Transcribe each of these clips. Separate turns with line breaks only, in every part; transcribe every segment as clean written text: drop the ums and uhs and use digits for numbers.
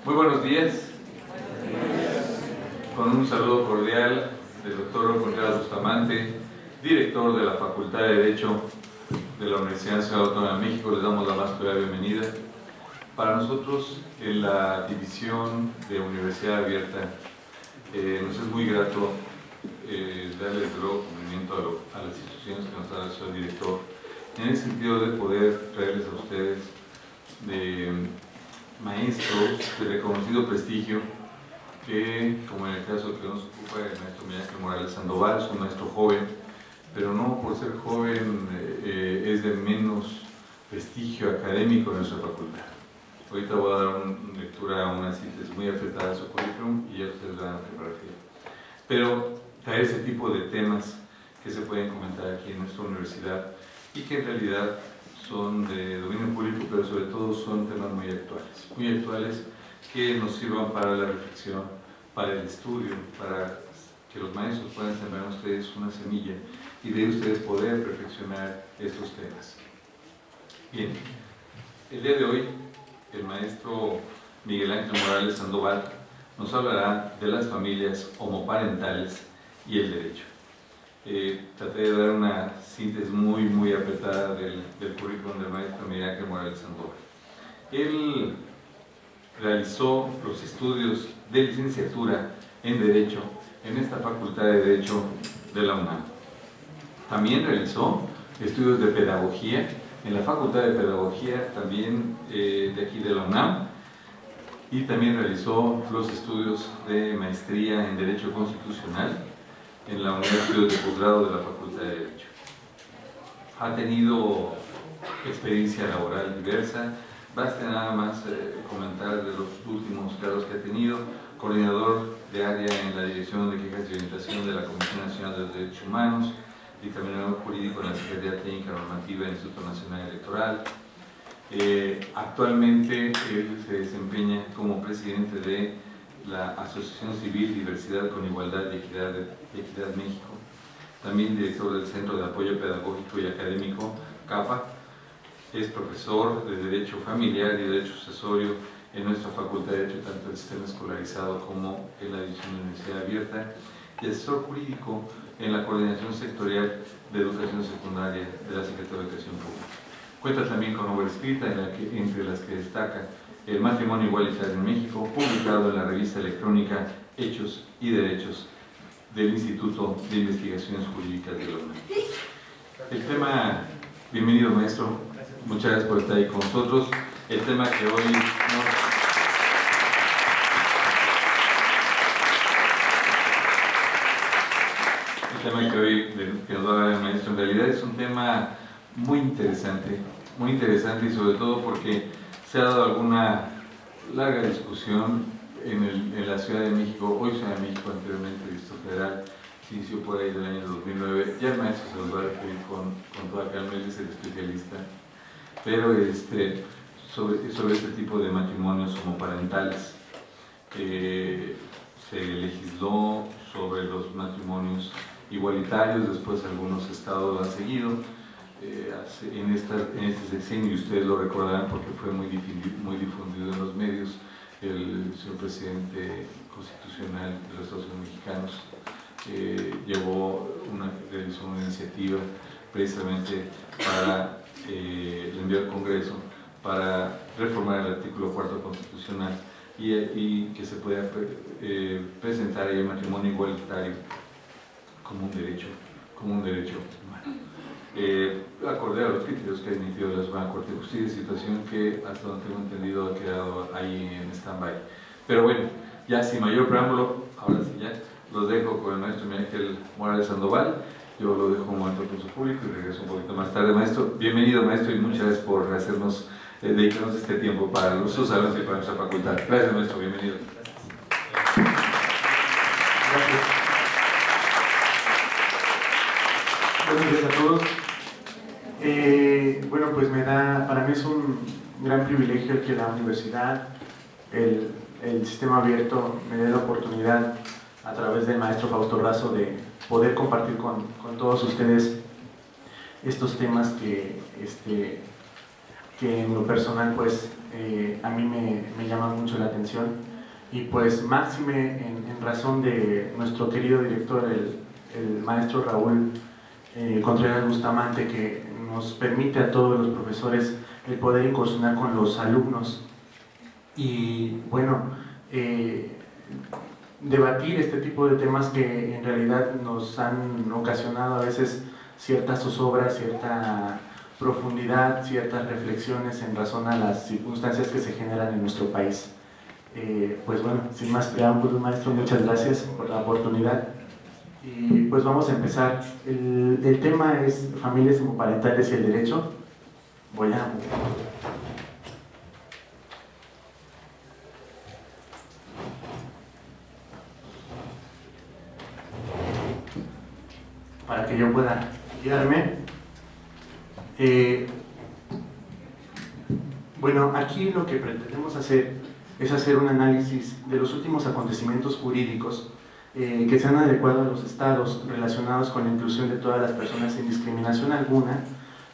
Muy buenos días. Con un saludo cordial del doctor Contreras Bustamante, director de la Facultad de Derecho de la Universidad Nacional Autónoma de México, les damos la más cordial bienvenida. Para nosotros, en la División de Universidad Abierta, nos es muy grato darles luego cumplimiento a las instituciones que nos ha dado el director, en el sentido de poder traerles a ustedes de maestros de reconocido prestigio, que, como en el caso que nos ocupa el maestro Miguel Ángel Morales Sandoval, es un maestro joven, pero no por ser joven es de menos prestigio académico en nuestra facultad. Ahorita voy a dar una lectura, una síntesis muy apretada de su currículum y ya ustedes verán a qué me refiero. Pero traer ese tipo de temas que se pueden comentar aquí en nuestra universidad y que en realidad son de dominio público, pero sobre todo son temas muy actuales que nos sirvan para la reflexión, para el estudio, para que los maestros puedan sembrar en ustedes una semilla y de ustedes poder reflexionar estos temas. Bien, el día de hoy el maestro Miguel Ángel Morales Sandoval nos hablará de las familias homoparentales y el derecho. Traté de dar una síntesis muy apretada del currículum del maestro Miguel Ángel Morales Sandoval. Él realizó los estudios de licenciatura en Derecho en esta Facultad de Derecho de la UNAM. También realizó estudios de Pedagogía en la Facultad de Pedagogía también de aquí de la UNAM, y también realizó los estudios de Maestría en Derecho Constitucional en la Unidad de Estudios de Posgrado de la Facultad de Derecho. Ha tenido experiencia laboral diversa. Basta nada más comentar de los últimos cargos que ha tenido: coordinador de área en la Dirección de Quejas y Orientación de la Comisión Nacional de los Derechos Humanos, dictaminador jurídico en la Secretaría Técnica Normativa del Instituto Nacional Electoral. Actualmente él se desempeña como presidente de la Asociación Civil Diversidad con Igualdad y Equidad México, también director del Centro de Apoyo Pedagógico y Académico, CAPA. Es profesor de Derecho Familiar y Derecho Sucesorio en nuestra Facultad de Derecho, tanto el sistema escolarizado como en la División de Universidad Abierta, y asesor jurídico en la Coordinación Sectorial de Educación Secundaria de la Secretaría de Educación Pública. Cuenta también con obra escrita, entre las que destaca El matrimonio igualitario en México, publicado en la revista electrónica Hechos y Derechos del Instituto de Investigaciones Jurídicas de la UNAM. El tema, bienvenido maestro, muchas gracias por estar ahí con nosotros. El tema que hoy que nos va a dar el maestro en realidad es un tema muy interesante y sobre todo porque se ha dado alguna larga discusión en la Ciudad de México, hoy Ciudad de México, anteriormente Distrito Federal, se inició por ahí del año 2009, ya el maestro se los va a referir con toda calma, él es el especialista, pero sobre este tipo de matrimonios homoparentales. Se legisló sobre los matrimonios igualitarios, después algunos estados lo han seguido. En este sexenio, y ustedes lo recordarán porque fue muy difundido en los medios, el señor presidente constitucional de los Estados Unidos mexicanos realizó una iniciativa precisamente para enviar al Congreso para reformar el artículo 4 constitucional y que se pueda presentar el matrimonio igualitario como un derecho humano. Acorde a los criterios que ha emitido la Suprema Corte de Justicia, situación que hasta donde tengo entendido ha quedado ahí en stand-by. Pero bueno, ya sin mayor preámbulo, ahora sí ya los dejo con el maestro Miguel Ángel Morales Sandoval. Yo lo dejo como maestro curso público y regreso un poquito más tarde. Maestro, bienvenido maestro, y muchas gracias por dedicarnos este tiempo para sus alumnos y para nuestra facultad. Gracias maestro, bienvenido.
Gracias. Buenos días a todos. Bueno, pues para mí es un gran privilegio que la universidad, el sistema abierto me dé la oportunidad a través del maestro Fausto Razo de poder compartir con todos ustedes estos temas que que en lo personal pues a mí me llama mucho la atención, y pues máxime en razón de nuestro querido director, el maestro Raúl Contreras Bustamante, que nos permite a todos los profesores el poder incursionar con los alumnos y bueno, debatir este tipo de temas que en realidad nos han ocasionado a veces cierta zozobra, cierta profundidad, ciertas reflexiones en razón a las circunstancias que se generan en nuestro país. Pues bueno, sin más preámbulos, maestro, muchas gracias por la oportunidad. Y pues vamos a empezar. El tema es familias homoparentales y el derecho. Para que yo pueda guiarme. Bueno, aquí lo que pretendemos hacer es hacer un análisis de los últimos acontecimientos jurídicos que se han adecuado a los estados relacionados con la inclusión de todas las personas sin discriminación alguna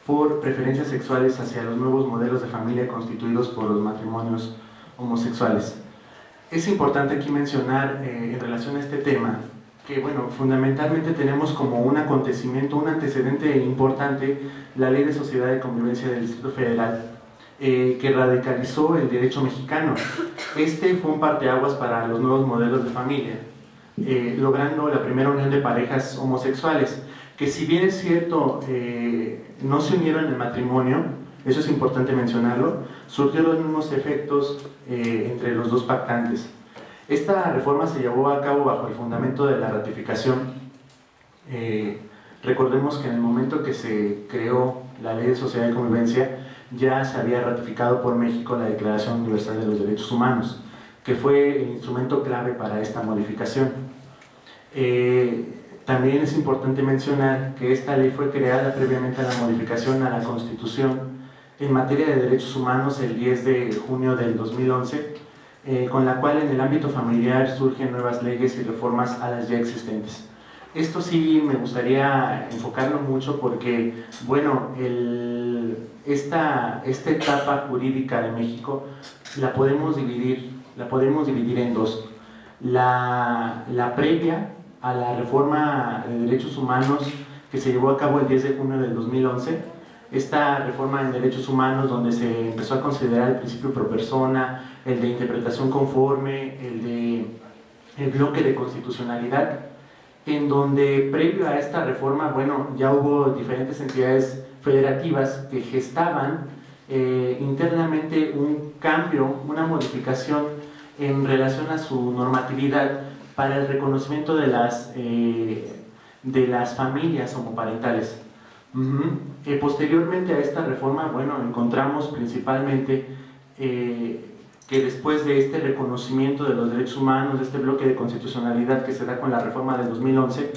por preferencias sexuales hacia los nuevos modelos de familia constituidos por los matrimonios homosexuales. Es importante aquí mencionar en relación a este tema que, bueno, fundamentalmente tenemos como un acontecimiento, un antecedente importante, la Ley de Sociedad de Convivencia del Distrito Federal, que radicalizó el derecho mexicano. Este fue un parteaguas para los nuevos modelos de familia, logrando la primera unión de parejas homosexuales, que si bien es cierto, no se unieron en el matrimonio, eso es importante mencionarlo, surtió los mismos efectos entre los dos pactantes. Esta reforma se llevó a cabo bajo el fundamento de la ratificación. Recordemos que en el momento que se creó la Ley de Sociedad de Convivencia, ya se había ratificado por México la Declaración Universal de los Derechos Humanos, que fue el instrumento clave para esta modificación. También es importante mencionar que esta ley fue creada previamente a la modificación a la Constitución en materia de derechos humanos el 10 de junio del 2011, con la cual en el ámbito familiar surgen nuevas leyes y reformas a las ya existentes. Esto sí me gustaría enfocarlo mucho porque, bueno, esta etapa jurídica de México la podemos dividir en dos. La previa a la reforma de derechos humanos que se llevó a cabo el 10 de junio del 2011, esta reforma en derechos humanos donde se empezó a considerar el principio pro persona, el de interpretación conforme, el bloque de constitucionalidad, en donde previo a esta reforma, bueno, ya hubo diferentes entidades federativas que gestaban internamente un cambio, una modificación en relación a su normatividad para el reconocimiento de las familias homoparentales. Posteriormente a esta reforma, bueno, encontramos principalmente que después de este reconocimiento de los derechos humanos, de este bloque de constitucionalidad que se da con la reforma del 2011,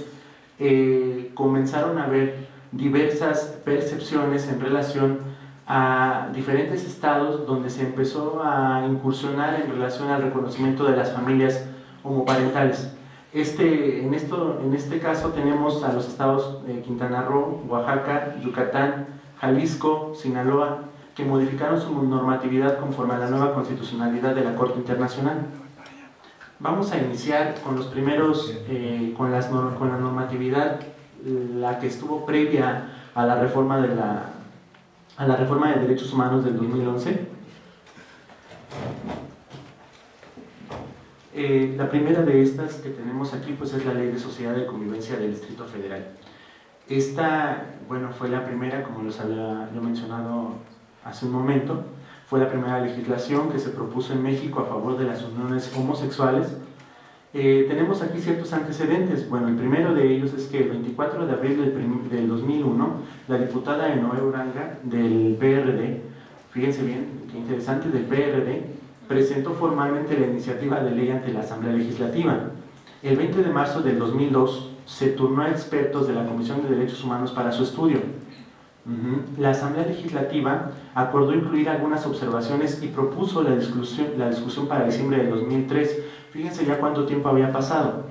comenzaron a haber diversas percepciones en relación a diferentes estados donde se empezó a incursionar en relación al reconocimiento de las familias homoparentales. En este caso tenemos a los estados de Quintana Roo, Oaxaca, Yucatán, Jalisco, Sinaloa, que modificaron su normatividad conforme a la nueva constitucionalidad de la Corte Internacional. Vamos a iniciar con los primeros, con la normatividad, la que estuvo previa a la reforma de derechos humanos del 2011. La primera de estas que tenemos aquí pues es la Ley de Sociedad de Convivencia del Distrito Federal. Esta, bueno, fue la primera, como les había yo mencionado hace un momento, fue la primera legislación que se propuso en México a favor de las uniones homosexuales. Tenemos aquí ciertos antecedentes. Bueno, el primero de ellos es que el 24 de abril del 2001, la diputada Enoé Uranga del PRD, fíjense bien, qué interesante, del PRD, presentó formalmente la iniciativa de ley ante la Asamblea Legislativa. El 20 de marzo del 2002 se turnó a expertos de la Comisión de Derechos Humanos para su estudio. La Asamblea Legislativa acordó incluir algunas observaciones y propuso la discusión para diciembre del 2003. Fíjense ya cuánto tiempo había pasado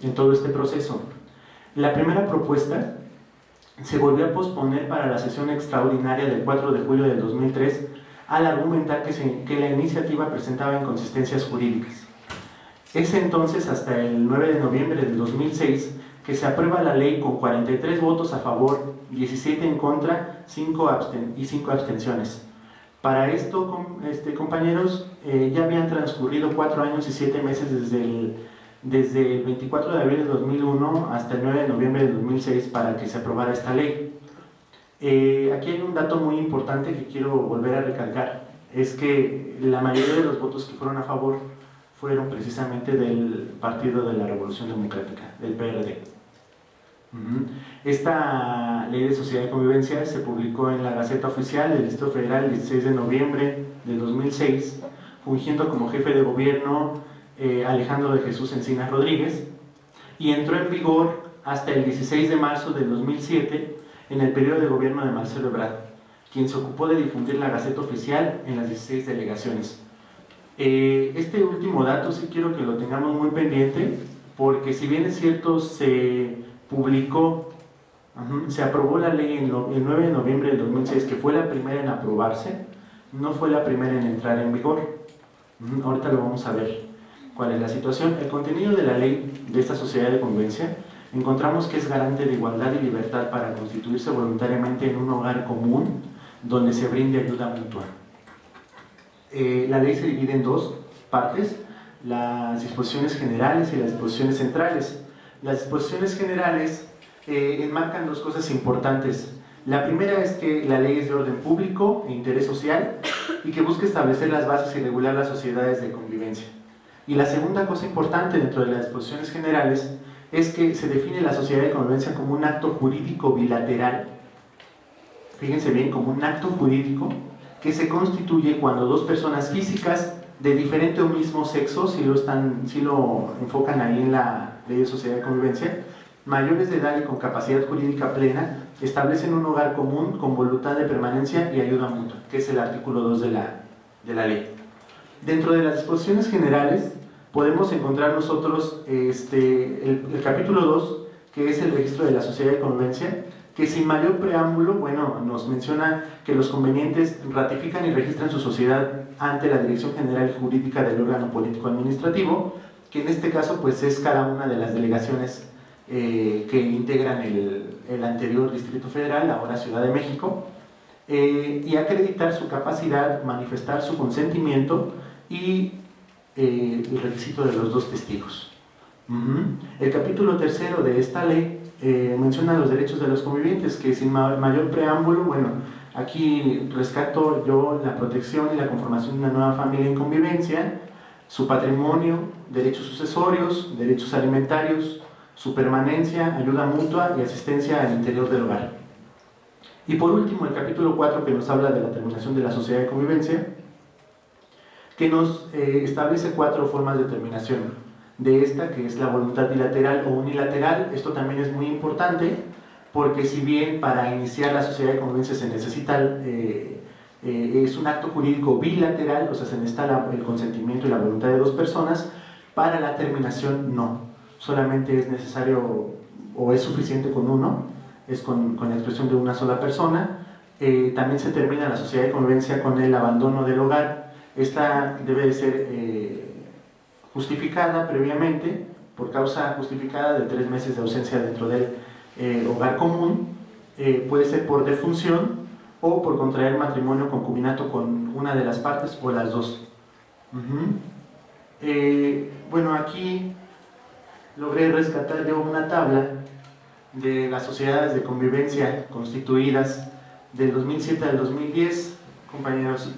en todo este proceso. La primera propuesta se volvió a posponer para la sesión extraordinaria del 4 de julio del 2003 al argumentar que la iniciativa presentaba inconsistencias jurídicas. Es entonces hasta el 9 de noviembre del 2006 que se aprueba la ley con 43 votos a favor, 17 en contra y 5 abstenciones. Para esto, compañeros, ya habían transcurrido 4 años y 7 meses desde el 24 de abril de 2001 hasta el 9 de noviembre de 2006 para que se aprobara esta ley. Aquí hay un dato muy importante que quiero volver a recalcar, es que la mayoría de los votos que fueron a favor fueron precisamente del Partido de la Revolución Democrática, del PRD. Esta ley de sociedad de convivencia se publicó en la Gaceta Oficial del Distrito Federal el 16 de noviembre de 2006, fungiendo como jefe de gobierno Alejandro de Jesús Encinas Rodríguez, y entró en vigor hasta el 16 de marzo del 2007 en el periodo de gobierno de Marcelo Ebrard, quien se ocupó de difundir la Gaceta Oficial en las 16 delegaciones. Este último dato sí quiero que lo tengamos muy pendiente, porque si bien es cierto se publicó, se aprobó la ley el 9 de noviembre del 2006, que fue la primera en aprobarse, no fue la primera en entrar en vigor. Ahorita lo vamos a ver cuál es la situación. El contenido de la ley de esta sociedad de convivencia encontramos que es garante de igualdad y libertad para constituirse voluntariamente en un hogar común donde se brinde ayuda mutua. La ley se divide en dos partes: las disposiciones generales y las disposiciones centrales. Las disposiciones generales enmarcan dos cosas importantes. La primera es que la ley es de orden público e interés social y que busca establecer las bases y regular las sociedades de convivencia. Y la segunda cosa importante dentro de las disposiciones generales es que se define la sociedad de convivencia como un acto jurídico bilateral. Fíjense bien, como un acto jurídico que se constituye cuando dos personas físicas de diferente o mismo sexo, si lo enfocan ahí en la ley de sociedad de convivencia, mayores de edad y con capacidad jurídica plena, establecen un hogar común con voluntad de permanencia y ayuda mutua, que es el artículo 2 de la ley. Dentro de las disposiciones generales podemos encontrar nosotros el capítulo 2, que es el registro de la sociedad de convivencia, que sin mayor preámbulo, nos menciona que los convenientes ratifican y registran su sociedad ante la Dirección General Jurídica del órgano político administrativo, que en este caso pues es cada una de las delegaciones que integran el anterior Distrito Federal, ahora Ciudad de México, y acreditar su capacidad, manifestar su consentimiento y el requisito de los dos testigos. El capítulo 3 de esta ley menciona los derechos de los convivientes, que sin mayor preámbulo, aquí rescato yo la protección y la conformación de una nueva familia en convivencia, su patrimonio, derechos sucesorios, derechos alimentarios, su permanencia, ayuda mutua y asistencia al interior del hogar. Y por último, el capítulo 4, que nos habla de la terminación de la sociedad de convivencia, que nos establece 4 formas de terminación de esta, que es la voluntad bilateral o unilateral. Esto también es muy importante, porque si bien para iniciar la sociedad de convivencia se necesita, es un acto jurídico bilateral, o sea, se necesita el consentimiento y la voluntad de dos personas, para la terminación no, solamente es necesario o es suficiente con uno, es con la expresión de una sola persona. También se termina la sociedad de convivencia con el abandono del hogar. Esta debe de ser justificada previamente, por causa justificada de 3 meses de ausencia dentro del hogar común. Puede ser por defunción o por contraer matrimonio o concubinato con una de las partes o las dos. Aquí logré rescatar yo una tabla de las sociedades de convivencia constituidas del 2007 al 2010, compañeros.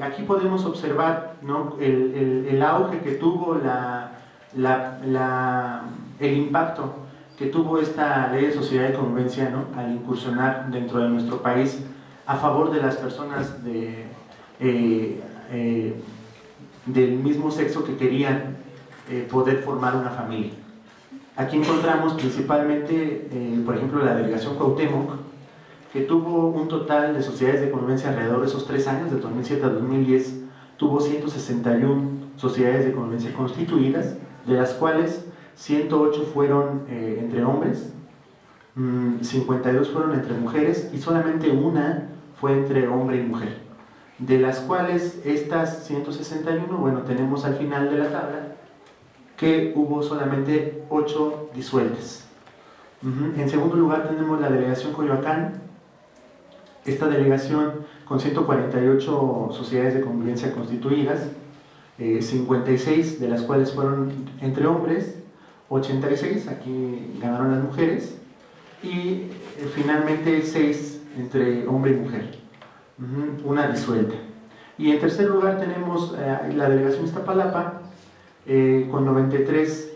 Aquí podemos observar, ¿no?, el auge que tuvo, el impacto que tuvo esta ley de sociedad de convivencia, ¿no?, al incursionar dentro de nuestro país a favor de las personas del mismo sexo que querían poder formar una familia. Aquí encontramos principalmente, por ejemplo, la delegación Cuauhtémoc, que tuvo un total de sociedades de convivencia alrededor de esos 3 años, de 2007 a 2010, tuvo 161 sociedades de convivencia constituidas, de las cuales 108 fueron entre hombres, 52 fueron entre mujeres y solamente una fue entre hombre y mujer. de las cuales estas 161, bueno, tenemos al final de la tabla que hubo solamente 8 disueltas. En segundo lugar tenemos la delegación Coyoacán. Esta delegación con 148 sociedades de convivencia constituidas, 56 de las cuales fueron entre hombres, 86, aquí ganaron las mujeres, y finalmente 6 entre hombre y mujer, una disuelta. Y en tercer lugar tenemos la delegación Iztapalapa, con 93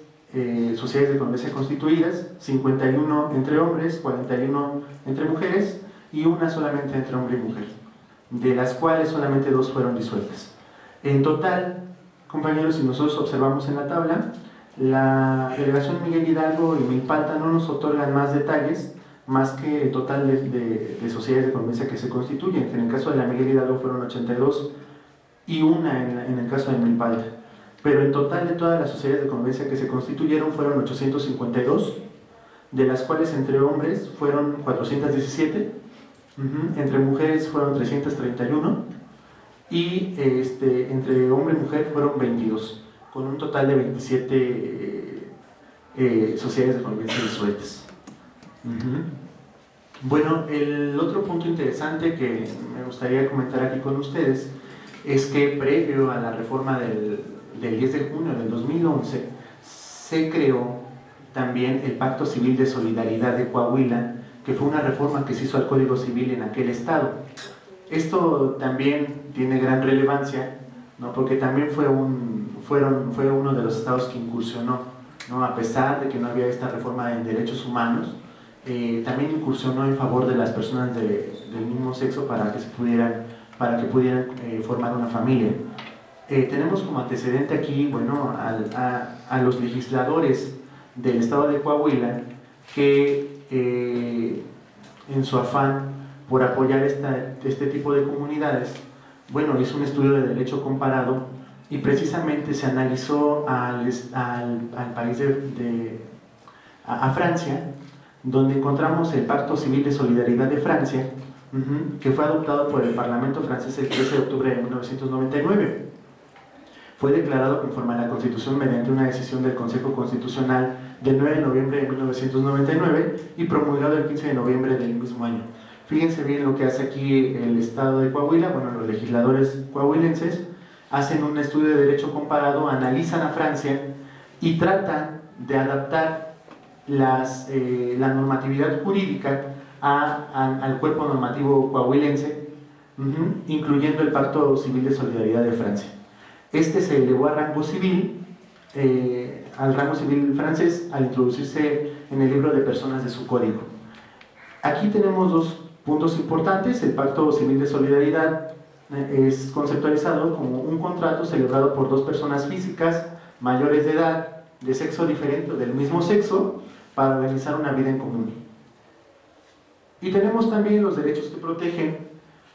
sociedades de convivencia constituidas, 51 entre hombres, 41 entre mujeres y una solamente entre hombre y mujer, de las cuales solamente 2 fueron disueltas. En total, compañeros, si nosotros observamos en la tabla, la delegación Miguel Hidalgo y Milpalta no nos otorgan más detalles, más que el total de sociedades de convivencia que se constituyen, que en el caso de la Miguel Hidalgo fueron 82 y una en el caso de Milpalta. Pero en total de todas las sociedades de convivencia que se constituyeron fueron 852, de las cuales entre hombres fueron 417, entre mujeres fueron 331 y entre hombre y mujer fueron 22, con un total de 27 sociedades de convivencia disueltas. Bueno, el otro punto interesante que me gustaría comentar aquí con ustedes es que previo a la reforma del 10 de junio del 2011 se creó también el Pacto Civil de Solidaridad de Coahuila, que fue una reforma que se hizo al Código Civil en aquel estado. Esto también tiene gran relevancia, ¿no? Porque también fue uno de los estados que incursionó, ¿no? A pesar de que no había esta reforma en derechos humanos, también incursionó en favor de las personas del mismo sexo para que pudieran formar una familia. Tenemos como antecedente aquí, bueno, a los legisladores del estado de Coahuila que en su afán por apoyar este tipo de comunidades, bueno, hizo un estudio de derecho comparado y precisamente se analizó al país a Francia, donde encontramos el Pacto Civil de Solidaridad de Francia, que fue adoptado por el Parlamento francés el 13 de octubre de 1999. Fue declarado conforme a la Constitución mediante una decisión del Consejo Constitucional del 9 de noviembre de 1999 y promulgado el 15 de noviembre del mismo año. Fíjense bien lo que hace aquí el estado de Coahuila. Bueno, los legisladores coahuilenses hacen un estudio de derecho comparado, analizan a Francia y tratan de adaptar la normatividad jurídica al cuerpo normativo coahuilense, incluyendo el Pacto Civil de Solidaridad de Francia. Este se elevó al rango civil francés al introducirse en el libro de personas de su código. Aquí tenemos 2 puntos importantes. El Pacto Civil de Solidaridad es conceptualizado como un contrato celebrado por 2 personas físicas mayores de edad, de sexo diferente o del mismo sexo, para organizar una vida en común. Y tenemos también los derechos que protegen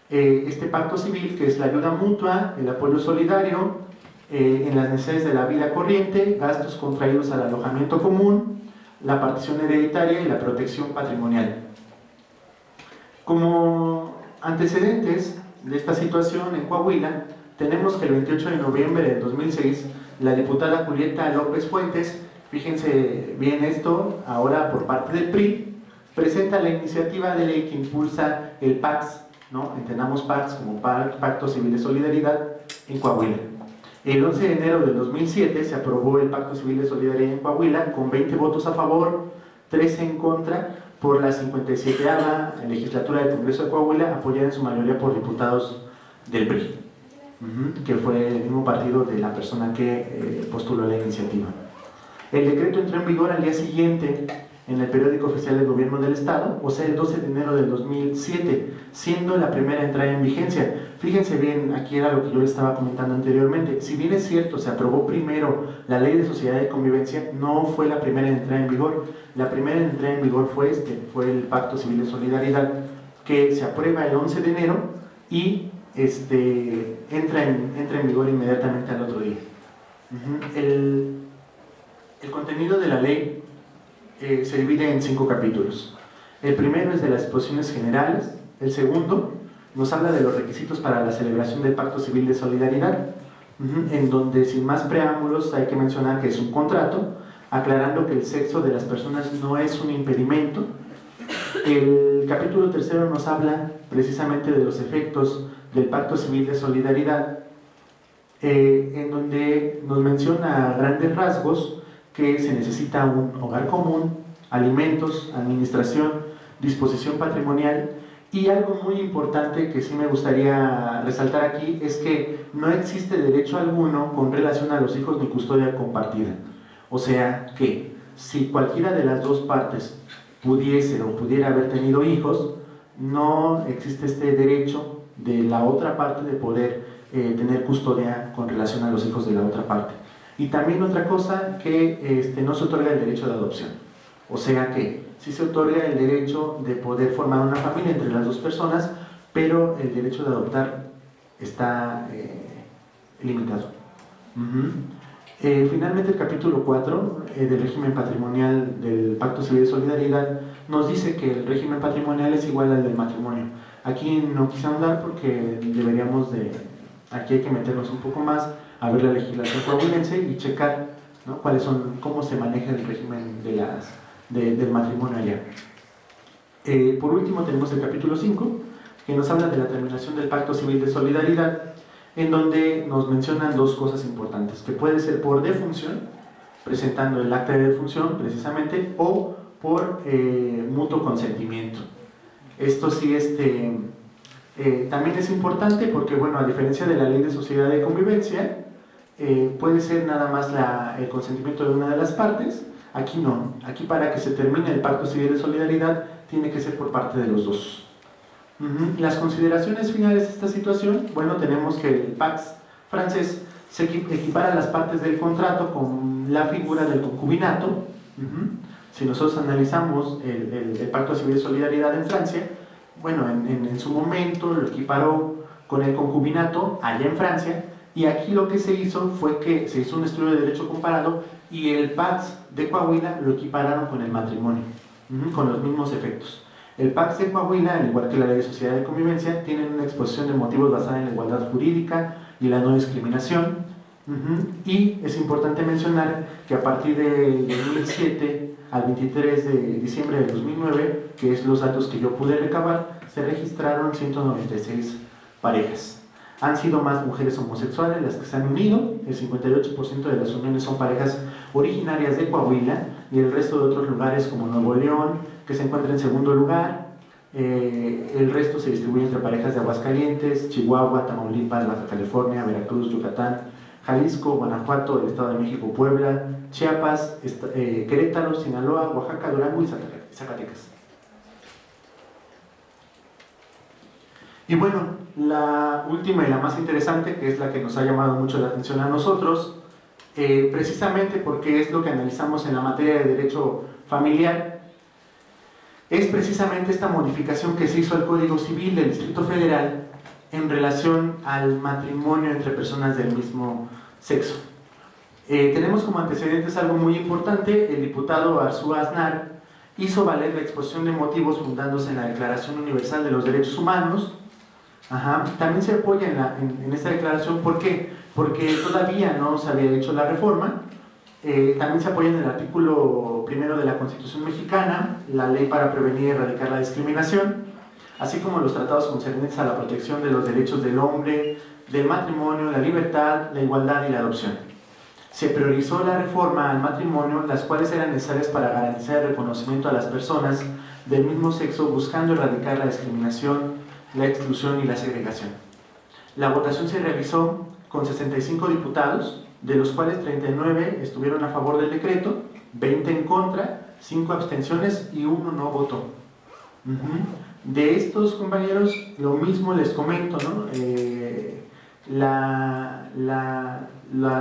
este pacto civil, que es la ayuda mutua, el apoyo solidario en las necesidades de la vida corriente, gastos contraídos al alojamiento común, la partición hereditaria y la protección patrimonial. Como antecedentes de esta situación en Coahuila, tenemos que el 28 de noviembre de 2006, la diputada Julieta López Fuentes, fíjense bien esto, ahora por parte del PRI, presenta la iniciativa de ley que impulsa el PACS, ¿no? Entendamos PACS como Pacto Civil de Solidaridad en Coahuila. El 11 de enero del 2007 se aprobó el Pacto Civil de Solidaridad en Coahuila con 20 votos a favor, 13 en contra, por la 57ª legislatura del Congreso de Coahuila, apoyada en su mayoría por diputados del PRI, que fue el mismo partido de la persona que postuló la iniciativa. El decreto entró en vigor al día siguiente en el periódico oficial del Gobierno del Estado, o sea, el 12 de enero del 2007, siendo la primera entrada en vigencia. Fíjense bien, aquí era lo que yo les estaba comentando anteriormente. Si bien es cierto, se aprobó primero la Ley de Sociedad de Convivencia, no fue la primera en entrar en vigor. La primera en entrar en vigor fue el Pacto Civil de Solidaridad, que se aprueba el 11 de enero y entra en vigor inmediatamente al otro día. El contenido de la ley se divide en 5 capítulos. El primero es de las disposiciones generales, el segundo nos habla de los requisitos para la celebración del Pacto Civil de Solidaridad, en donde sin más preámbulos hay que mencionar que es un contrato, aclarando que el sexo de las personas no es un impedimento. El capítulo 3 nos habla precisamente de los efectos del Pacto Civil de Solidaridad, en donde nos menciona a grandes rasgos que se necesita un hogar común, alimentos, administración, disposición patrimonial, y algo muy importante que sí me gustaría resaltar aquí es que no existe derecho alguno con relación a los hijos ni custodia compartida. O sea que si cualquiera de las dos partes pudiese o pudiera haber tenido hijos, no existe este derecho de la otra parte de poder tener custodia con relación a los hijos de la otra parte. Y también otra cosa, que no se otorga el derecho de adopción. O sea que sí se otorga el derecho de poder formar una familia entre las dos personas, pero el derecho de adoptar está limitado. Finalmente, el capítulo 4 del régimen patrimonial del Pacto Civil de Solidaridad nos dice que el régimen patrimonial es igual al del matrimonio. Aquí no quise ahondar porque deberíamos de... Aquí hay que meternos un poco más a ver la legislación coahuilense y checar, ¿no?, cuáles son, cómo se maneja el régimen del matrimonio allá. Por último tenemos el capítulo 5, que nos habla de la terminación del Pacto Civil de Solidaridad, en donde nos mencionan dos cosas importantes, que puede ser por defunción, presentando el acta de defunción precisamente, o por mutuo consentimiento. Esto sí, también es importante porque, bueno, a diferencia de la Ley de Sociedad de Convivencia, puede ser nada más el consentimiento de una de las partes. Aquí no, aquí para que se termine el Pacto Civil de Solidaridad tiene que ser por parte de los dos. Las consideraciones finales de esta situación, bueno, tenemos que el Pax francés se equipara las partes del contrato con la figura del concubinato. Si nosotros analizamos el Pacto Civil de Solidaridad en Francia, bueno, en su momento lo equiparó con el concubinato allá en Francia, y aquí lo que se hizo fue que se hizo un estudio de derecho comparado y el Pax de Coahuila lo equipararon con el matrimonio, con los mismos efectos. El Pax de Coahuila, al igual que la Ley de Sociedad de Convivencia, tienen una exposición de motivos basada en la igualdad jurídica y la no discriminación. Y es importante mencionar que a partir de 2007 al 23 de diciembre de 2009, que es los datos que yo pude recabar, se registraron 196 parejas. Han sido más mujeres homosexuales las que se han unido, el 58% de las uniones son parejas originarias de Coahuila, y el resto de otros lugares como Nuevo León, que se encuentra en segundo lugar. El resto se distribuye entre parejas de Aguascalientes, Chihuahua, Tamaulipas, Baja California, Veracruz, Yucatán, Jalisco, Guanajuato, el Estado de México, Puebla, Chiapas, Querétaro, Sinaloa, Oaxaca, Durango y Zacatecas. Y bueno, la última y la más interesante, que es la que nos ha llamado mucho la atención a nosotros, precisamente porque es lo que analizamos en la materia de derecho familiar, es precisamente esta modificación que se hizo al Código Civil del Distrito Federal en relación al matrimonio entre personas del mismo sexo. Tenemos como antecedentes algo muy importante. El diputado Arzúa Aznar hizo valer la exposición de motivos fundándose en la Declaración Universal de los Derechos Humanos. También se apoya en esta declaración. ¿Por qué? Porque todavía no se había hecho la reforma. También se apoya en el artículo 1 de la Constitución Mexicana, la ley para prevenir y erradicar la discriminación, así como los tratados concernientes a la protección de los derechos del hombre, del matrimonio, la libertad, la igualdad y la adopción. Se priorizó la reforma al matrimonio, las cuales eran necesarias para garantizar el reconocimiento a las personas del mismo sexo, buscando erradicar la discriminación, la exclusión y la segregación. La votación se realizó con 65 diputados, de los cuales 39 estuvieron a favor del decreto, 20 en contra, 5 abstenciones y 1 no votó. De estos, compañeros, lo mismo les comento, ¿no?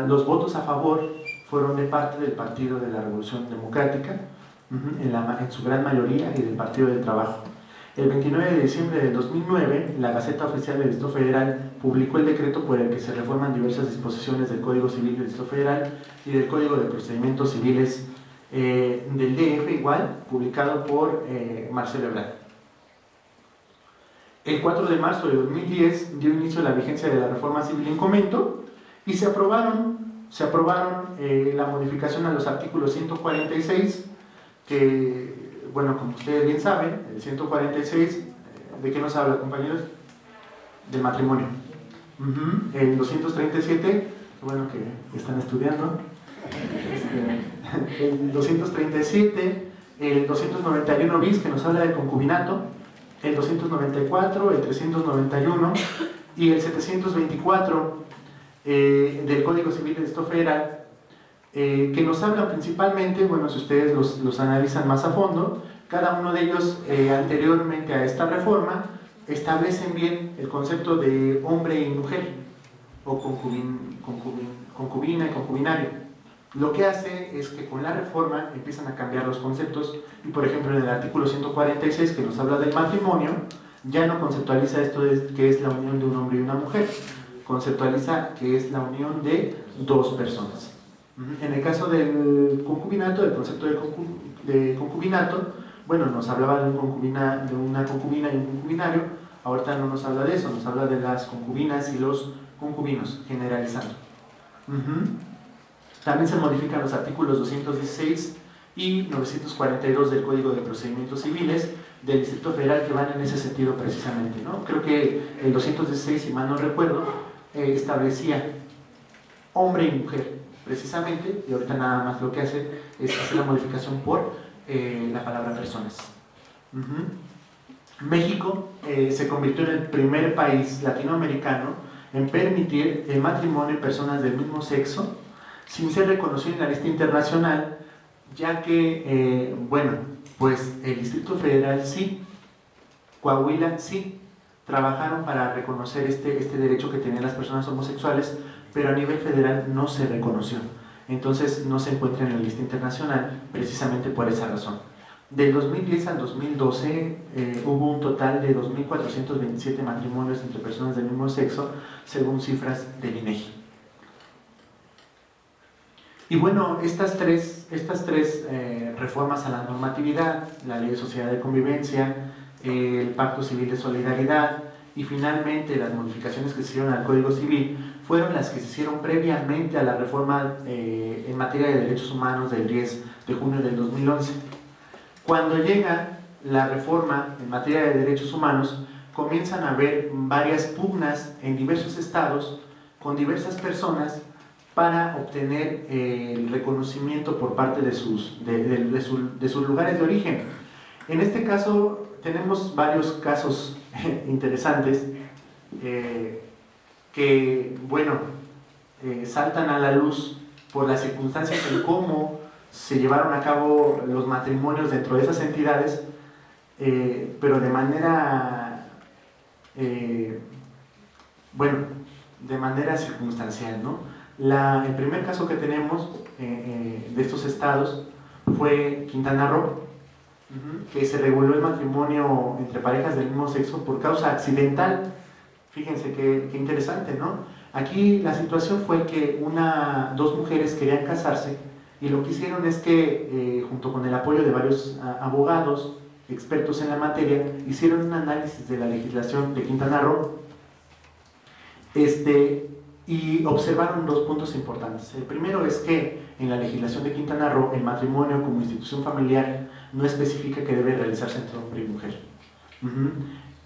Los votos a favor fueron de parte del Partido de la Revolución Democrática, en su gran mayoría, y del Partido del Trabajo. El 29 de diciembre de 2009, la Gaceta Oficial del Distrito Federal publicó el decreto por el que se reforman diversas disposiciones del Código Civil del Distrito Federal y del Código de Procedimientos Civiles del DF, igual, publicado por Marcelo Ebrard. El 4 de marzo de 2010 dio inicio a la vigencia de la reforma civil en comento y se aprobaron la modificación a los artículos 146, que, bueno, como ustedes bien saben, el 146, ¿de qué nos habla, compañeros? Del matrimonio. El 237, bueno, que están estudiando, el 237, el 291 bis, que nos habla del concubinato, el 294, el 391 y el 724 del Código Civil del Distrito Federal, que nos hablan principalmente, bueno, si ustedes los analizan más a fondo, cada uno de ellos anteriormente a esta reforma establecen bien el concepto de hombre y mujer, o concubina y concubinario. Lo que hace es que con la reforma empiezan a cambiar los conceptos y, por ejemplo, en el artículo 146, que nos habla del matrimonio, ya no conceptualiza esto de que es la unión de un hombre y una mujer, conceptualiza que es la unión de dos personas. En el caso del concubinato, del concepto de concubinato, bueno, nos hablaba de una concubina y un concubinario. Ahorita no nos habla de eso, nos habla de las concubinas y los concubinos, generalizando. También se modifican los artículos 216 y 942 del Código de Procedimientos Civiles del Distrito Federal, que van en ese sentido precisamente, ¿no? Creo que el 216, si mal no recuerdo, establecía hombre y mujer precisamente, y ahorita nada más lo que hace es hacer la modificación por la palabra personas. México se convirtió en el primer país latinoamericano en permitir el matrimonio de personas del mismo sexo sin ser reconocido en la lista internacional, ya que, bueno, pues el Distrito Federal sí, Coahuila sí, trabajaron para reconocer este derecho que tenían las personas homosexuales, pero a nivel federal no se reconoció. Entonces no se encuentra en la lista internacional precisamente por esa razón. Del 2010 al 2012 hubo un total de 2.427 matrimonios entre personas del mismo sexo, según cifras del INEGI. Y bueno, estas tres reformas a la normatividad, la Ley de Sociedad de Convivencia, el Pacto Civil de Solidaridad y finalmente las modificaciones que se hicieron al Código Civil, fueron las que se hicieron previamente a la reforma en materia de derechos humanos del 10 de junio del 2011. Cuando llega la reforma en materia de derechos humanos, comienzan a haber varias pugnas en diversos estados con diversas personas para obtener el reconocimiento por parte de sus lugares de origen. En este caso tenemos varios casos interesantes que, bueno, saltan a la luz por las circunstancias en cómo se llevaron a cabo los matrimonios dentro de esas entidades, pero de manera, bueno, de manera circunstancial, ¿no? El primer caso que tenemos de estos estados fue Quintana Roo, que se reguló el matrimonio entre parejas del mismo sexo por causa accidental. Fíjense qué interesante, ¿no? Aquí la situación fue que dos mujeres querían casarse y lo que hicieron es que, junto con el apoyo de varios abogados expertos en la materia, hicieron un análisis de la legislación de Quintana Roo y observaron dos puntos importantes. El primero es que en la legislación de Quintana Roo el matrimonio como institución familiar no especifica que debe realizarse entre hombre y mujer.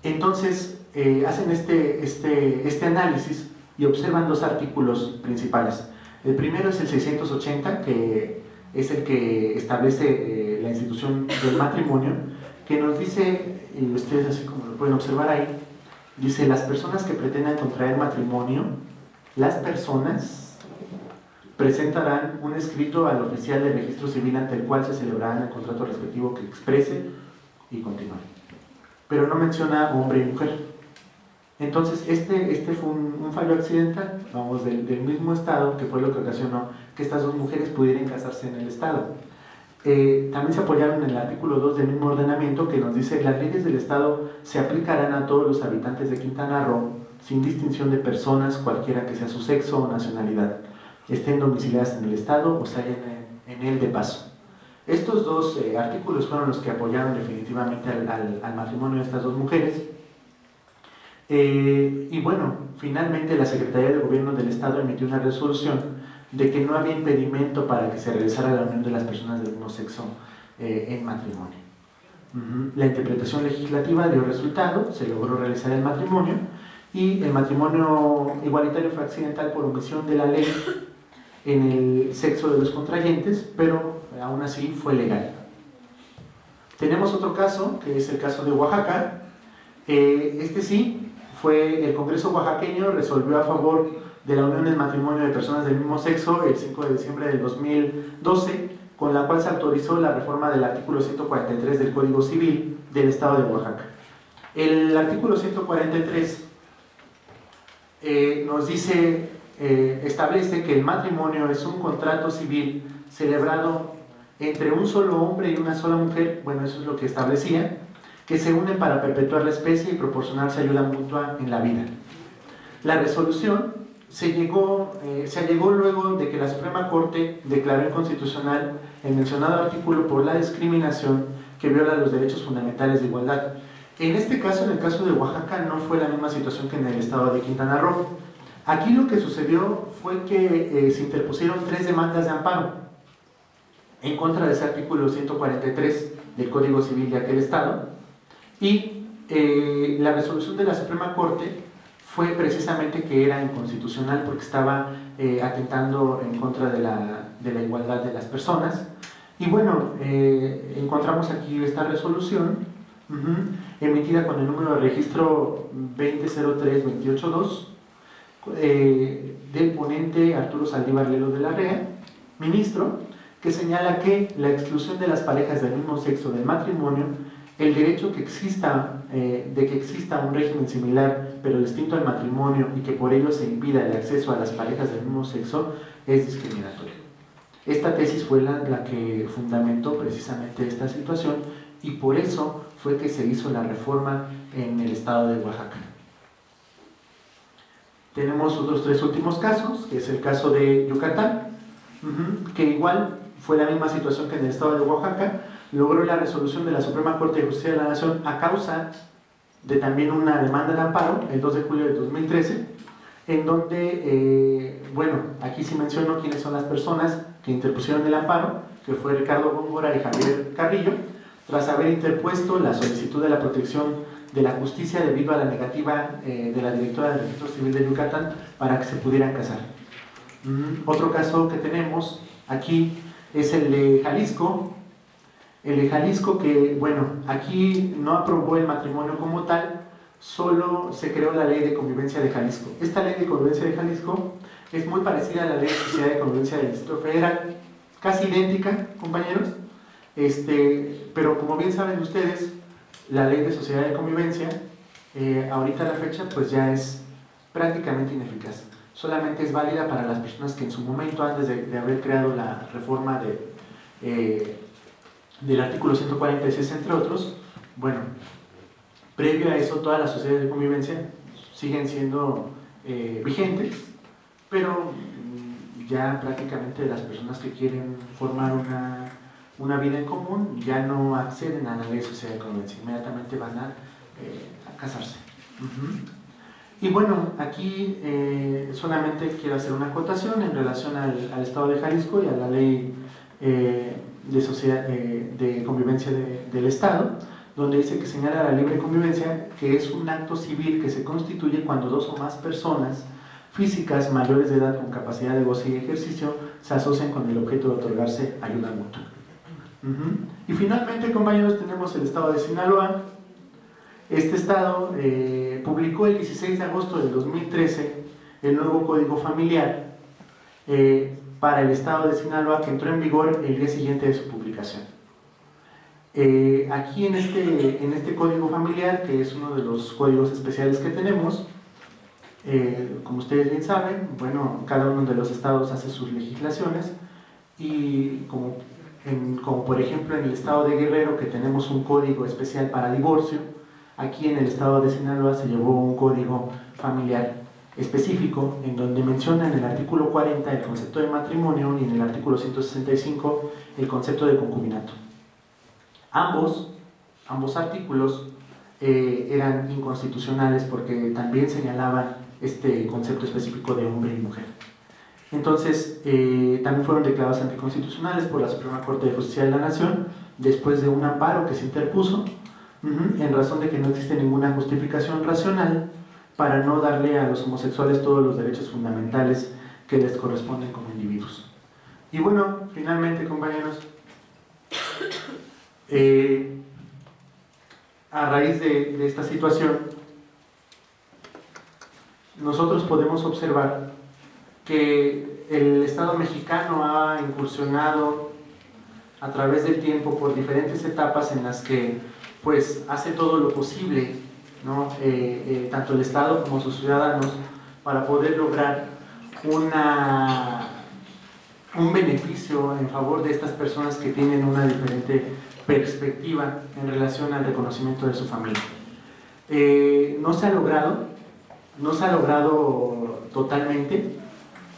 Entonces hacen este análisis y observan dos artículos principales. El primero es el 680, que es el que establece la institución del matrimonio, que nos dice, y ustedes así como lo pueden observar ahí, dice: las personas que pretendan contraer matrimonio, las personas presentarán un escrito al oficial de registro civil ante el cual se celebrará el contrato respectivo que exprese y continúe. Pero no menciona hombre y mujer. Entonces este fue un fallo accidental, vamos, del mismo estado, que fue lo que ocasionó que estas dos mujeres pudieran casarse en el estado. También se apoyaron en el artículo 2 del mismo ordenamiento, que nos dice: las leyes del estado se aplicarán a todos los habitantes de Quintana Roo sin distinción de personas, cualquiera que sea su sexo o nacionalidad, estén domiciliadas en el estado o se hallen en él de paso. Estos dos artículos fueron los que apoyaron definitivamente al matrimonio de estas dos mujeres. Y bueno, finalmente la Secretaría de Gobierno del Estado emitió una resolución de que no había impedimento para que se realizara la unión de las personas del mismo sexo en matrimonio. La interpretación legislativa dio resultado, se logró realizar el matrimonio, y el matrimonio igualitario fue accidental por omisión de la ley en el sexo de los contrayentes, pero aún así fue legal. Tenemos otro caso, que es el caso de Oaxaca. Este sí, fue el Congreso oaxaqueño resolvió a favor de la unión del matrimonio de personas del mismo sexo el 5 de diciembre del 2012, con la cual se autorizó la reforma del artículo 143 del Código Civil del Estado de Oaxaca. El artículo 143 nos dice, establece que el matrimonio es un contrato civil celebrado entre un solo hombre y una sola mujer, bueno, eso es lo que establecía, que se unen para perpetuar la especie y proporcionarse ayuda mutua en la vida. La resolución se allegó luego de que la Suprema Corte declaró inconstitucional el mencionado artículo por la discriminación que viola los derechos fundamentales de igualdad. En este caso, en el caso de Oaxaca, no fue la misma situación que en el estado de Quintana Roo. Aquí lo que sucedió fue que se interpusieron 3 demandas de amparo en contra de ese artículo 143 del Código Civil de aquel estado, y la resolución de la Suprema Corte fue precisamente que era inconstitucional porque estaba atentando en contra de la igualdad de las personas. Y bueno, encontramos aquí esta resolución emitida con el número de registro 2003-282 del ponente Arturo Saldívar Lelo de la Rea, ministro, que señala que la exclusión de las parejas del mismo sexo del matrimonio, el derecho de que exista un régimen similar pero distinto al matrimonio y que por ello se impida el acceso a las parejas del mismo sexo, es discriminatorio. Esta tesis fue la que fundamentó precisamente esta situación, y por eso fue que se hizo la reforma en el estado de Oaxaca. Tenemos otros 3 últimos casos, que es el caso de Yucatán, que igual fue la misma situación que en el estado de Oaxaca. Logró la resolución de la Suprema Corte de Justicia de la Nación a causa de también una demanda de amparo, el 2 de julio de 2013, en donde, bueno, aquí sí menciono quiénes son las personas que interpusieron el amparo, que fue Ricardo Góngora y Javier Carrillo, tras haber interpuesto la solicitud de la protección de la justicia debido a la negativa de la directora del Registro Civil de Yucatán para que se pudieran casar. Otro caso que tenemos aquí es el de Jalisco. El de Jalisco, que, bueno, aquí no aprobó el matrimonio como tal, solo se creó la Ley de Convivencia de Jalisco. Esta Ley de Convivencia de Jalisco es muy parecida a la Ley de Sociedad de Convivencia del Distrito Federal, casi idéntica, compañeros, pero como bien saben ustedes, la Ley de Sociedad de Convivencia, ahorita a la fecha, pues ya es prácticamente ineficaz. Solamente es válida para las personas que en su momento, antes de haber creado la reforma del artículo 146, entre otros, bueno, previo a eso todas las sociedades de convivencia siguen siendo vigentes, pero ya prácticamente las personas que quieren formar una vida en común ya no acceden a la ley de sociedad de convivencia, inmediatamente van a casarse. Y bueno, aquí solamente quiero hacer una acotación en relación al estado de Jalisco y a la ley de sociedad de convivencia del estado, donde dice que señala la libre convivencia, que es un acto civil que se constituye cuando 2 o más personas físicas mayores de edad con capacidad de goce y ejercicio se asocian con el objeto de otorgarse ayuda mutua. Y finalmente, compañeros, tenemos el estado de Sinaloa. Este estado publicó el 16 de agosto de 2013 el nuevo Código Familiar para el estado de Sinaloa, que entró en vigor el día siguiente de su publicación. Aquí en este Código Familiar, que es uno de los códigos especiales que tenemos, como ustedes bien saben, bueno, cada uno de los estados hace sus legislaciones, y como por ejemplo en el estado de Guerrero, que tenemos un código especial para divorcio, aquí en el estado de Sinaloa se llevó un código familiar específico, en donde menciona en el artículo 40 el concepto de matrimonio y en el artículo 165 el concepto de concubinato. Ambos artículos eran inconstitucionales porque también señalaban este concepto específico de hombre y mujer. Entonces, también fueron declarados anticonstitucionales por la Suprema Corte de Justicia de la Nación, después de un amparo que se interpuso, en razón de que no existe ninguna justificación racional para no darle a los homosexuales todos los derechos fundamentales que les corresponden como individuos. Y bueno, finalmente, compañeros, a raíz de esta situación, nosotros podemos observar que el Estado mexicano ha incursionado a través del tiempo por diferentes etapas en las que pues hace todo lo posible, ¿no? Tanto el Estado como sus ciudadanos, para poder lograr un beneficio en favor de estas personas que tienen una diferente perspectiva en relación al reconocimiento de su familia. No se ha logrado totalmente,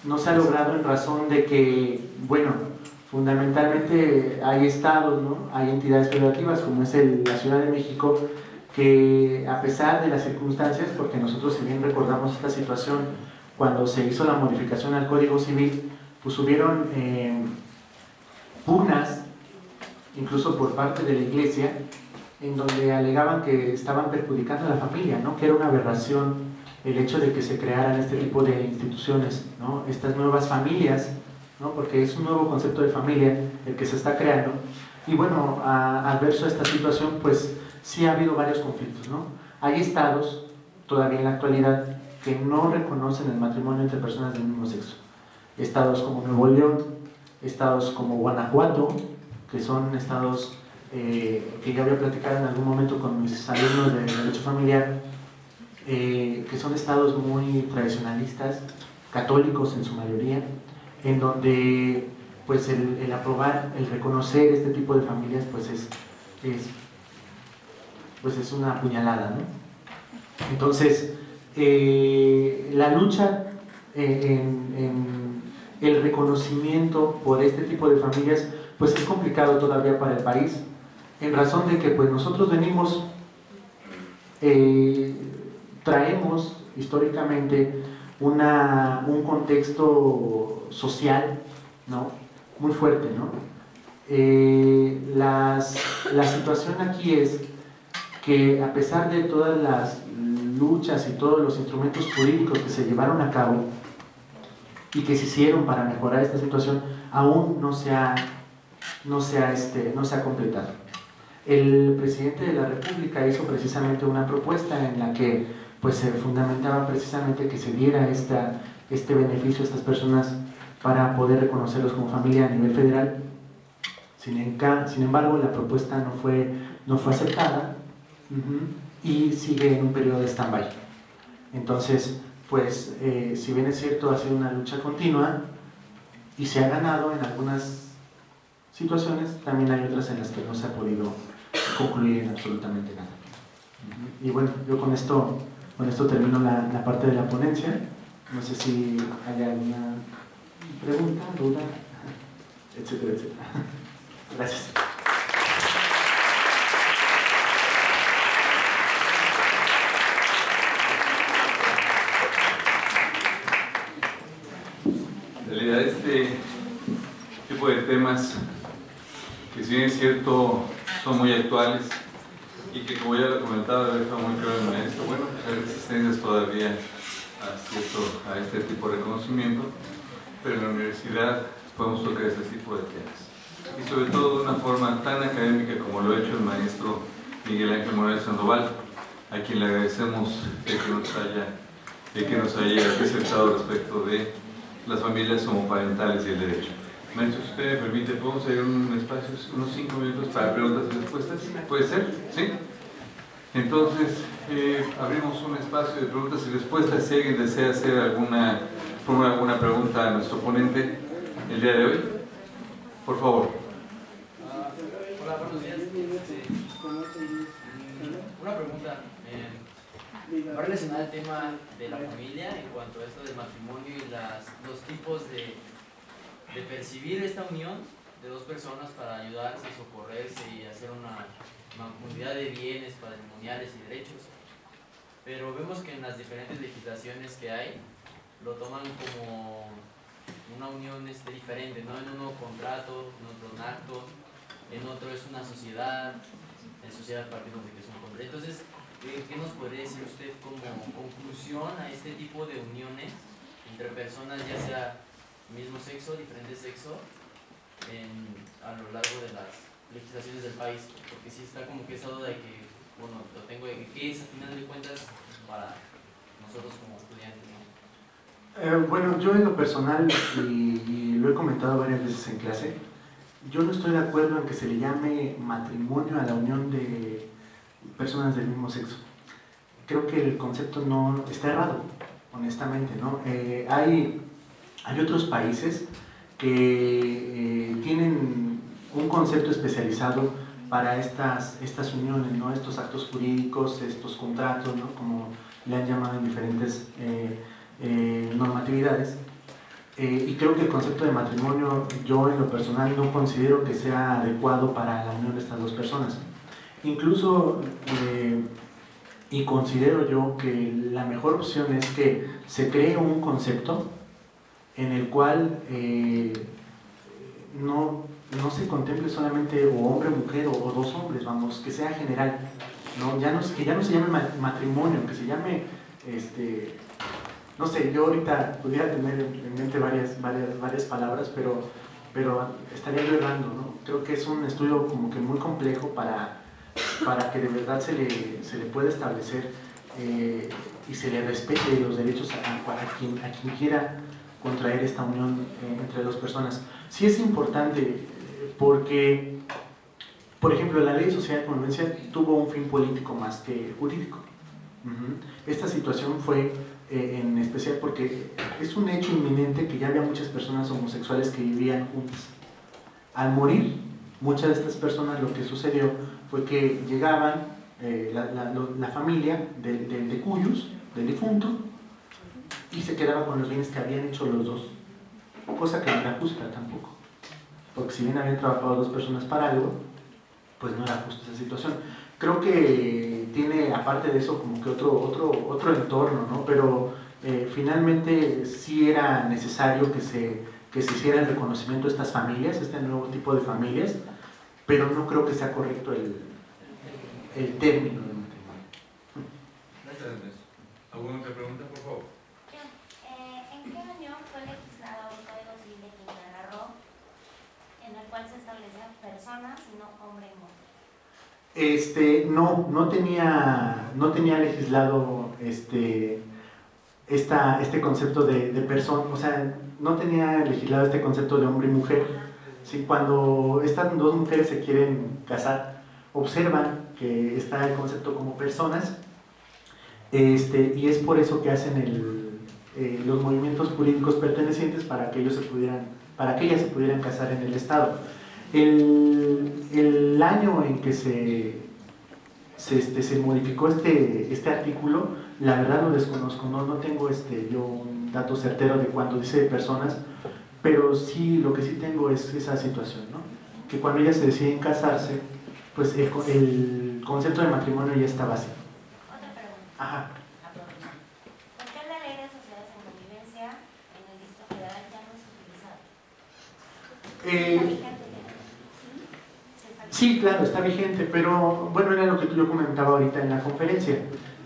no se ha logrado en razón de que, bueno, fundamentalmente hay estados, ¿no? Hay entidades federativas como es la Ciudad de México, que a pesar de las circunstancias, porque nosotros si bien recordamos esta situación cuando se hizo la modificación al Código Civil, pues hubieron pugnas, incluso por parte de la Iglesia, en donde alegaban que estaban perjudicando a la familia, ¿no? Que era una aberración el hecho de que se crearan este tipo de instituciones, ¿no? Estas nuevas familias, ¿no? Porque es un nuevo concepto de familia el que se está creando. Y bueno, adverso a esta situación, pues sí ha habido varios conflictos, ¿no? Hay estados, todavía en la actualidad, que no reconocen el matrimonio entre personas del mismo sexo. Estados como Nuevo León, estados como Guanajuato, que son estados que ya voy a platicar en algún momento con mis alumnos de Derecho Familiar, que son estados muy tradicionalistas, católicos en su mayoría, en donde pues el aprobar, el reconocer este tipo de familias pues es una puñalada, ¿no? Entonces, la lucha en el reconocimiento por este tipo de familias pues es complicado todavía para el país, en razón de que pues nosotros venimos, traemos históricamente un contexto social, ¿no? Muy fuerte, ¿no? La situación aquí es que a pesar de todas las luchas y todos los instrumentos jurídicos que se llevaron a cabo y que se hicieron para mejorar esta situación, aún no se ha completado. El presidente de la República hizo precisamente una propuesta en la que pues, se fundamentaba precisamente que se diera este beneficio a estas personas para poder reconocerlos como familia a nivel federal. Sin embargo, la propuesta no fue aceptada y sigue en un periodo de stand-by. Entonces, pues, si bien es cierto, ha sido una lucha continua y se ha ganado en algunas situaciones, también hay otras en las que no se ha podido concluir en absolutamente nada. Y bueno, yo con esto termino la parte de la ponencia. No sé si hay alguna pregunta, duda, etcétera, etcétera. Gracias.
En realidad este tipo de temas, que si bien es cierto son muy actuales y que, como ya lo comentaba, lo deja muy claro el maestro, bueno, hay resistencias todavía a este tipo de reconocimiento, pero en la universidad podemos tocar ese tipo de temas. Y sobre todo de una forma tan académica como lo ha hecho el maestro Miguel Ángel Morales Sandoval, a quien le agradecemos que nos haya presentado respecto de las familias homoparentales y el derecho. Maestro, si usted me permite, ¿podemos hacer un espacio, unos 5 minutos para preguntas y respuestas? ¿Puede ser? ¿Sí? Entonces, abrimos un espacio de preguntas y respuestas. Si alguien desea hacer alguna pregunta a nuestro ponente el día de hoy, por favor.
Hola, buenos días. Una pregunta. Va relacionada al tema de la familia en cuanto a esto del matrimonio y los tipos de percibir esta unión de dos personas para ayudarse, socorrerse y hacer una comunidad de bienes patrimoniales y derechos. Pero vemos que en las diferentes legislaciones que hay, lo toman como una unión diferente, ¿no? En uno contrato, en otro un acto, en otro es una sociedad, en sociedad partimos de que es un contrato. Entonces, ¿qué nos podría decir usted como conclusión a este tipo de uniones entre personas, ya sea mismo sexo, diferente sexo, a lo largo de las legislaciones del país? Porque sí está como que esa duda de que, bueno, lo tengo de que qué es, a final de cuentas, para nosotros como estudiantes, ¿no?
Bueno, yo en lo personal, y lo he comentado varias veces en clase, yo no estoy de acuerdo en que se le llame matrimonio a la unión de personas del mismo sexo. Creo que el concepto no está errado, honestamente, ¿no? Hay otros países que tienen un concepto especializado para estas uniones, ¿no? Estos actos jurídicos, estos contratos, ¿no? Como le han llamado en diferentes normatividades. Y creo que el concepto de matrimonio, yo en lo personal no considero que sea adecuado para la unión de estas dos personas. Incluso, y considero yo que la mejor opción es que se cree un concepto en el cual no se contemple solamente o hombre, mujer o dos hombres, vamos, que sea general, ¿no? Que ya no se llame matrimonio, que se llame, no sé, yo ahorita pudiera tener en mente varias palabras, pero estaría yo errando, ¿no? Creo que es un estudio como que muy complejo para que de verdad se le pueda establecer y se le respete los derechos a quien quiera contraer esta unión entre dos personas. Sí es importante porque, por ejemplo, la Ley de Sociedad de Convivencia tuvo un fin político más que jurídico. Esta situación fue en especial porque es un hecho inminente que ya había muchas personas homosexuales que vivían juntas. Al morir muchas de estas personas, lo que sucedió fue que llegaban la familia del decuyus, del difunto, y se quedaba con los bienes que habían hecho los dos, cosa que no era justa tampoco, porque si bien habían trabajado dos personas para algo, pues no era justa esa situación. Creo que tiene, aparte de eso, como que otro entorno, ¿no? Pero finalmente sí era necesario que se hiciera el reconocimiento de estas familias, este nuevo tipo de familias, pero no creo que sea correcto el término de matrimonio.
Gracias, Ernesto. ¿Alguna otra pregunta, por favor?
¿En qué año fue legislado el Código Civil de Quintana Roo, en el cual se establecían personas y no hombre y mujer?
No tenía legislado este concepto de persona, o sea, no tenía legislado este concepto de hombre y mujer. ¿Sí? Cuando estas dos mujeres se quieren casar, observan que está el concepto como personas, y es por eso que hacen los movimientos jurídicos pertenecientes para que ellas se pudieran casar en el Estado. El año en que se modificó este artículo, la verdad lo desconozco, no tengo yo un dato certero de cuándo dice personas, pero sí, lo que sí tengo es esa situación, ¿no? Que cuando ellas se deciden casarse, pues el concepto de matrimonio ya está vacío.
Otra pregunta.
Ajá.
¿Por qué la Ley de Sociedades en Convivencia en el Distrito Federal ya no es utilizada? ¿Está vigente?
Sí, claro, está vigente, pero bueno, era lo que yo comentaba ahorita en la conferencia.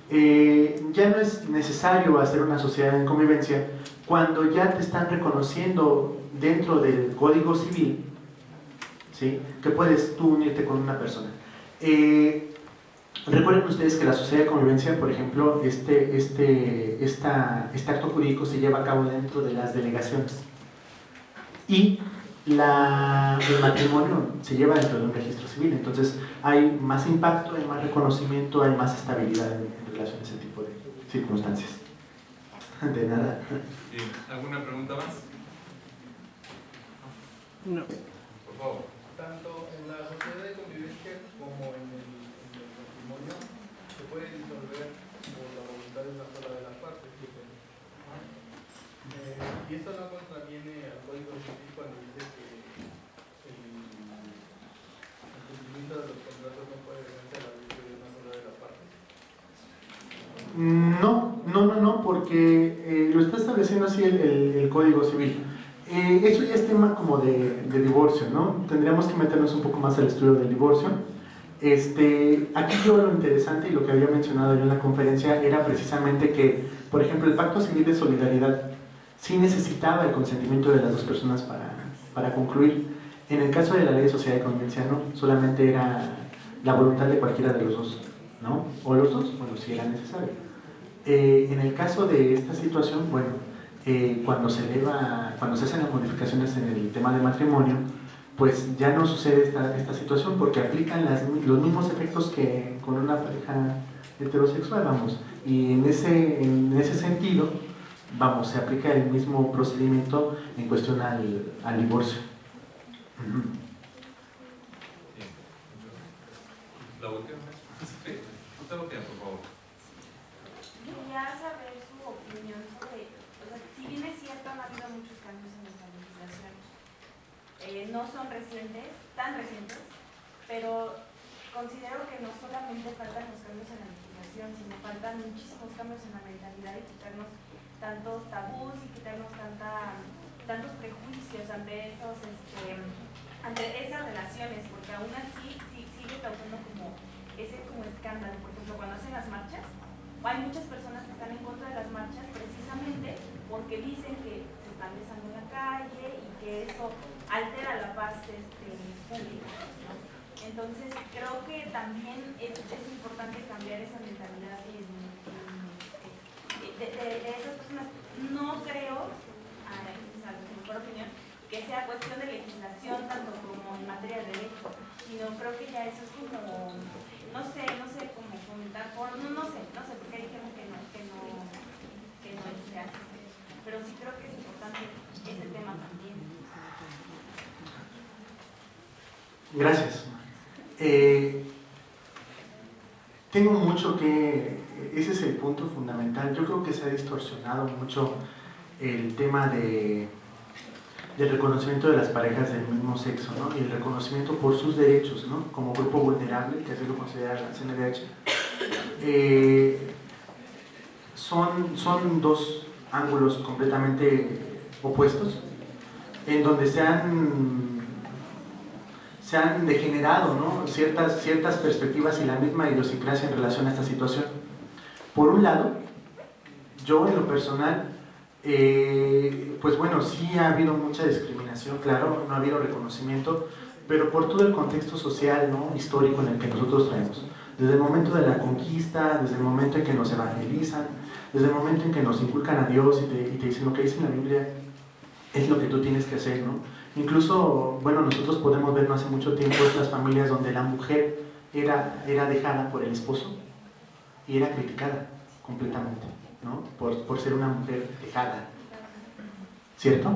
Ya no es necesario hacer una sociedad en convivencia cuando ya te están reconociendo dentro del Código Civil, ¿sí?, que puedes tú unirte con una persona. Recuerden ustedes que la sociedad de convivencia, por ejemplo, este acto jurídico se lleva a cabo dentro de las delegaciones y el matrimonio se lleva dentro de un registro civil, entonces hay más impacto, hay más reconocimiento, hay más estabilidad en relación a ese tipo de circunstancias. De nada.
Bien. ¿Alguna pregunta más?
No.
Por favor.
Tanto en la sociedad de convivencia como en el matrimonio se puede disolver por la voluntad de una sola de las partes. Y esto no contraviene al Código Civil cuando dice que el
No, porque lo está estableciendo así el Código Civil. Eso ya es tema como de divorcio, ¿no? Tendríamos que meternos un poco más al estudio del divorcio. Aquí yo lo interesante y lo que había mencionado yo en la conferencia era precisamente que, por ejemplo, el Pacto Civil de Solidaridad sí necesitaba el consentimiento de las dos personas para concluir. En el caso de la Ley de Sociedad y Convivencia, no, solamente era la voluntad de cualquiera de los dos, ¿no? O los dos, bueno, si era necesario. En el caso de esta situación, bueno, cuando se hacen las modificaciones en el tema de matrimonio, pues ya no sucede esta situación porque aplican los mismos efectos que con una pareja heterosexual, vamos. Y en ese sentido, vamos, se aplica el mismo procedimiento en cuestión al divorcio.
La última. Sí, no tengo tiempo, por favor.
Quería saber su opinión sobre, o sea, si bien es cierto, han habido muchos cambios en nuestra legislación, no son tan recientes, pero considero que no solamente faltan los cambios en la legislación, sino faltan muchísimos cambios en la mentalidad y quitarnos tantos tabús y quitarnos tantos prejuicios ante esas relaciones, porque aún así sigue causando como ese escándalo. Por ejemplo, cuando hacen las marchas, hay muchas personas que están en contra de las marchas precisamente porque dicen que se están besando en la calle y que eso altera la paz pública, ¿no? Entonces creo que también es importante cambiar esa mentalidad de esas personas. No creo, a mi mejor opinión, que sea cuestión de legislación tanto como en materia de derecho, sino creo que ya eso es como, no sé cómo comentar, no sé, porque hay gente que no se hace, pero sí creo que es importante ese tema también.
Gracias. Tengo mucho ese es el punto fundamental. Yo creo que se ha distorsionado mucho el tema del reconocimiento de las parejas del mismo sexo, ¿no? Y el reconocimiento por sus derechos, ¿no? Como grupo vulnerable, que así lo considera la CNDH. Son dos ángulos completamente opuestos, en donde se han degenerado, ¿no? ciertas perspectivas y la misma idiosincrasia en relación a esta situación. Por un lado, yo en lo personal, pues bueno, sí ha habido mucha discriminación, claro, no ha habido reconocimiento, pero por todo el contexto social, ¿no? histórico en el que nosotros traemos. Desde el momento de la conquista, desde el momento en que nos evangelizan, desde el momento en que nos inculcan a Dios y te dicen lo que dice en la Biblia es lo que tú tienes que hacer, ¿no? Incluso, bueno, nosotros podemos ver no hace mucho tiempo estas familias donde la mujer era dejada por el esposo y era criticada completamente, ¿no? Por ser una mujer dejada, ¿cierto?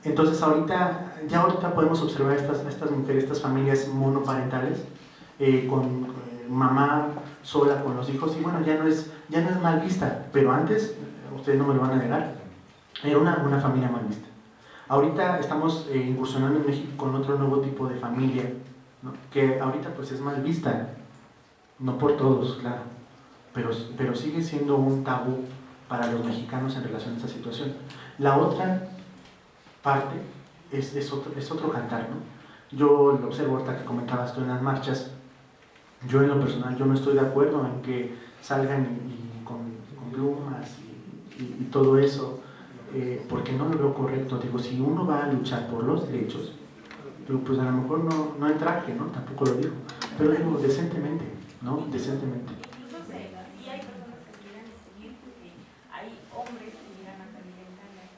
Entonces ahorita podemos observar estas mujeres, estas familias monoparentales con mamá sola con los hijos y bueno, ya no es mal vista, pero antes, ustedes no me lo van a negar, era una familia mal vista. Ahorita estamos incursionando en México con otro nuevo tipo de familia, ¿no? Que ahorita pues es mal vista, no por todos, claro, pero sigue siendo un tabú para los mexicanos en relación a esta situación. La otra parte es otro cantar, ¿no? Yo lo observo ahorita que comentabas tú en las marchas, yo en lo personal yo no estoy de acuerdo en que salgan con plumas y todo eso, porque no lo veo correcto. Digo, si uno va a luchar por los derechos, digo, pues a lo mejor no en traje, ¿no? Tampoco lo digo, pero digo decentemente, ¿no? Decentemente.
Incluso sí hay personas que se llegan a seguir porque hay hombres que llegan a salir en calle.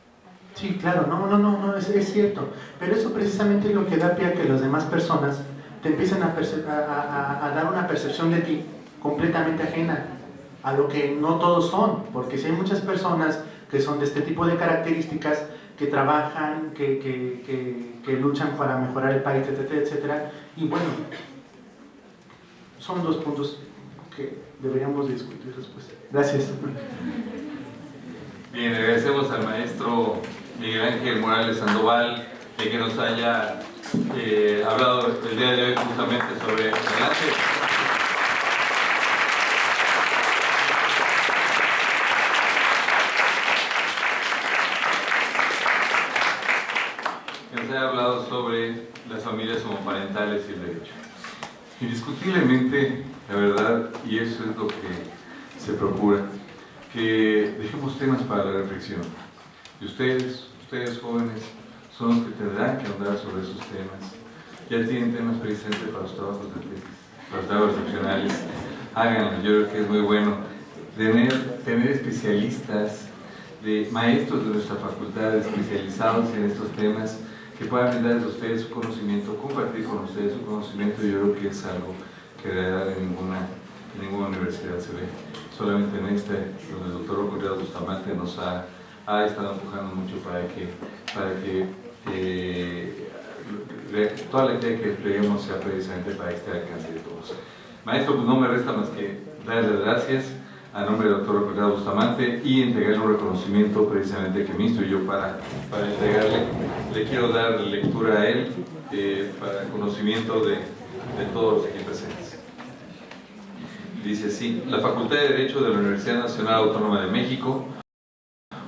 Sí, claro, no, es cierto, pero eso precisamente es lo que da pie a que las demás personas te empiezan a dar una percepción de ti completamente ajena a lo que no todos son, porque si hay muchas personas que son de este tipo de características, que trabajan, que luchan para mejorar el país, etcétera, etcétera, y bueno, son dos puntos que deberíamos discutir después. Gracias.
Bien, agradecemos al maestro Miguel Ángel Morales Sandoval de que nos haya hablado el día de hoy justamente sobre el enlace. las familias homoparentales y el derecho. Indiscutiblemente, la verdad, y eso es lo que se procura, que dejemos temas para la reflexión. Y ustedes jóvenes, son los que tendrán que ahondar sobre esos temas. Ya tienen temas precisamente para los trabajos de tesis, para los trabajos excepcionales. Háganlo, yo creo que es muy bueno tener especialistas, de maestros de nuestra facultad especializados en estos temas, que puedan brindarles a ustedes su conocimiento, compartir con ustedes su conocimiento. Yo creo que es algo que de verdad en ninguna universidad se ve. Solamente en esta, donde el doctor Correa Bustamante nos ha estado empujando mucho para que toda la idea que empleemos sea precisamente para este alcance de todos. Maestro, pues no me resta más que darle las gracias a nombre del doctor Correa Bustamante y entregarle un reconocimiento precisamente que me instruyó para entregarle. Le quiero dar lectura a él para el conocimiento de todos los aquí presentes. Dice así: la Facultad de Derecho de la Universidad Nacional Autónoma de México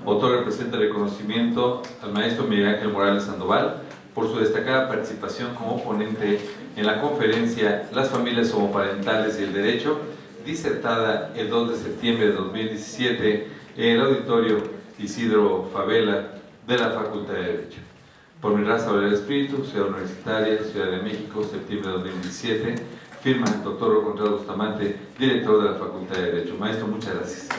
otorga el presente reconocimiento al maestro Miguel Ángel Morales Sandoval por su destacada participación como ponente en la conferencia Las familias homoparentales y el derecho, disertada el 2 de septiembre de 2017 en el auditorio Isidro Favela de la Facultad de Derecho. Por mi raza, Valera Espíritu, Ciudad Universitaria, Ciudad de México, septiembre de 2017. Firma el doctor Contreras Bustamante, director de la Facultad de Derecho. Maestro, muchas gracias.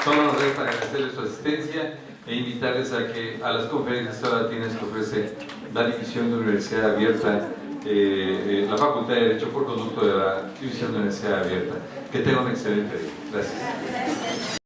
Solo nos resta agradecerles su asistencia e invitarles a las conferencias que ahora tienes que ofrece la División de Universidad Abierta, la Facultad de Derecho por conducto de la División de Universidad Abierta. Que tengan un excelente día. Gracias.